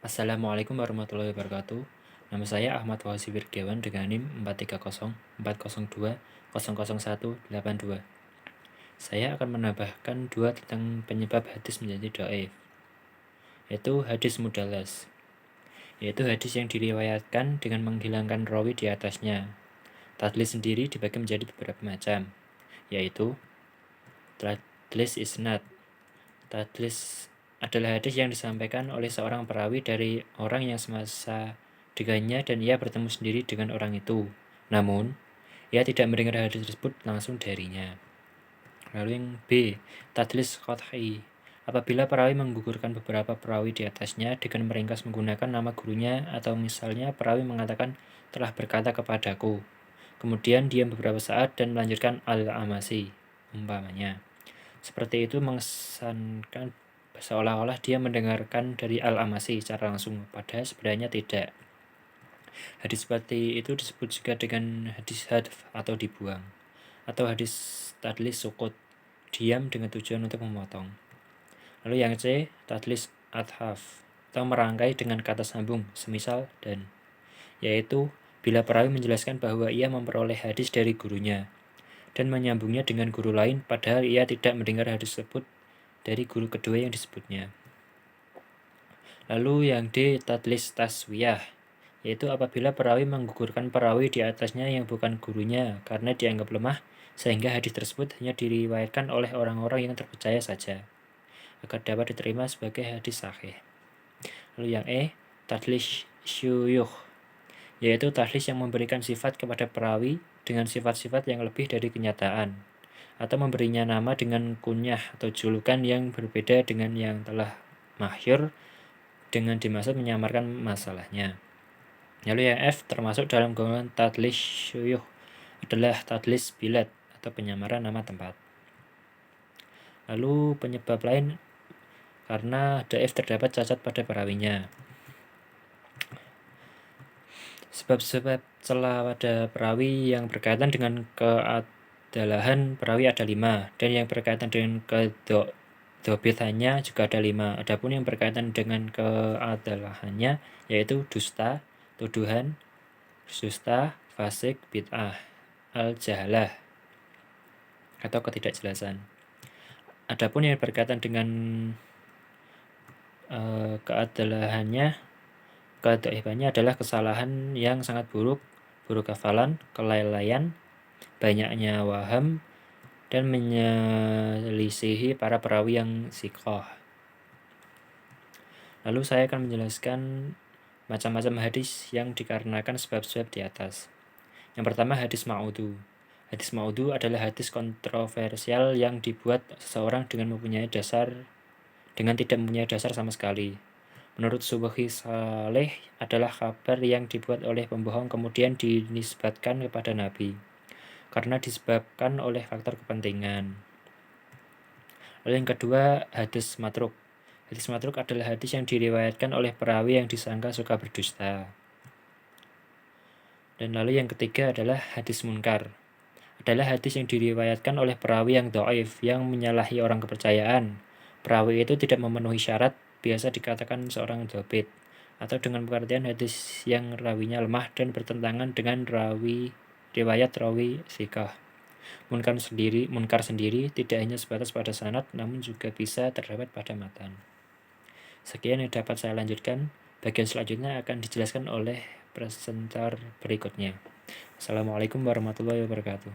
Assalamualaikum warahmatullahi wabarakatuh. Nama saya Ahmad Fauzi Wirgiawan dengan NIM 430400182. Saya akan menambahkan dua tentang penyebab hadis menjadi dhaif, yaitu hadis mudallas, yaitu hadis yang diriwayatkan dengan menghilangkan rawi di atasnya. Tadlis sendiri dibagi menjadi beberapa macam, yaitu tadlis isnad. Tadlis adalah hadis yang disampaikan oleh seorang perawi dari orang yang semasa dengannya dan ia bertemu sendiri dengan orang itu. Namun, ia tidak mendengar hadis tersebut langsung darinya. Lalu yang B, tadlis qat'i. Apabila perawi menggugurkan beberapa perawi di atasnya dengan meringkas menggunakan nama gurunya, atau misalnya perawi mengatakan telah berkata kepadaku, kemudian diam beberapa saat dan melanjutkan al-amasi, umpamanya. Seperti itu mengesankan seolah-olah dia mendengarkan dari al-amasi secara langsung, padahal sebenarnya tidak. Hadis seperti itu disebut juga dengan hadis hadf atau dibuang, atau hadis tadlis sukut, diam dengan tujuan untuk memotong. Lalu yang C, tadlis adhaf, atau merangkai dengan kata sambung, semisal dan, yaitu bila perawi menjelaskan bahwa ia memperoleh hadis dari gurunya dan menyambungnya dengan guru lain padahal ia tidak mendengar hadis tersebut dari guru kedua yang disebutnya. Lalu yang D, tadlis taswiyah, yaitu apabila perawi menggugurkan perawi di atasnya yang bukan gurunya karena dianggap lemah, sehingga hadis tersebut hanya diriwayatkan oleh orang-orang yang terpercaya saja agar dapat diterima sebagai hadis sahih. Lalu yang E, tadlis syuyuh, yaitu tadlis yang memberikan sifat kepada perawi dengan sifat-sifat yang lebih dari kenyataan, atau memberinya nama dengan kunyah atau julukan yang berbeda dengan yang telah masyhur dengan dimaksud menyamarkan masalahnya. Lalu yang F termasuk dalam golongan tadlis syuyuh adalah tadlis bilad atau penyamaran nama tempat. Lalu penyebab lain karena dhaif terdapat cacat pada perawinya. Sebab-sebab celah pada perawi yang berkaitan dengan keadalahan perawi ada 5, dan yang berkaitan dengan kedobitannya juga ada 5. Adapun yang berkaitan dengan keadalahannya yaitu dusta, tuduhan, dusta, fasik, bid'ah, al-jahalah, atau ketidakjelasan. Adapun yang berkaitan dengan keadalahannya, kedhaifannya adalah kesalahan yang sangat buruk hafalan, kelalaian, banyaknya waham, dan menyelisihi para perawi yang siqah. Lalu saya akan menjelaskan macam-macam hadis yang dikarenakan sebab-sebab di atas. Yang pertama, hadis ma'udhu. Hadis ma'udhu adalah hadis kontroversial yang dibuat seseorang dengan tidak mempunyai dasar sama sekali. Menurut Subhi Saleh adalah kabar yang dibuat oleh pembohong kemudian dinisbatkan kepada Nabi karena disebabkan oleh faktor kepentingan. Lalu yang kedua, hadis matruk. Hadis matruk adalah hadis yang diriwayatkan oleh perawi yang disangka suka berdusta. Dan lalu yang ketiga adalah hadis munkar. Adalah hadis yang diriwayatkan oleh perawi yang dhaif, yang menyalahi orang kepercayaan. Perawi itu tidak memenuhi syarat, biasa dikatakan seorang dhabit, atau dengan pengertian hadis yang rawinya lemah dan bertentangan dengan riwayat rawi sikah. Munkar sendiri tidak hanya sebatas pada sanad, namun juga bisa terdapat pada matan. Sekian yang dapat saya lanjutkan. Bagian selanjutnya akan dijelaskan oleh presenter berikutnya. Assalamualaikum warahmatullahi wabarakatuh.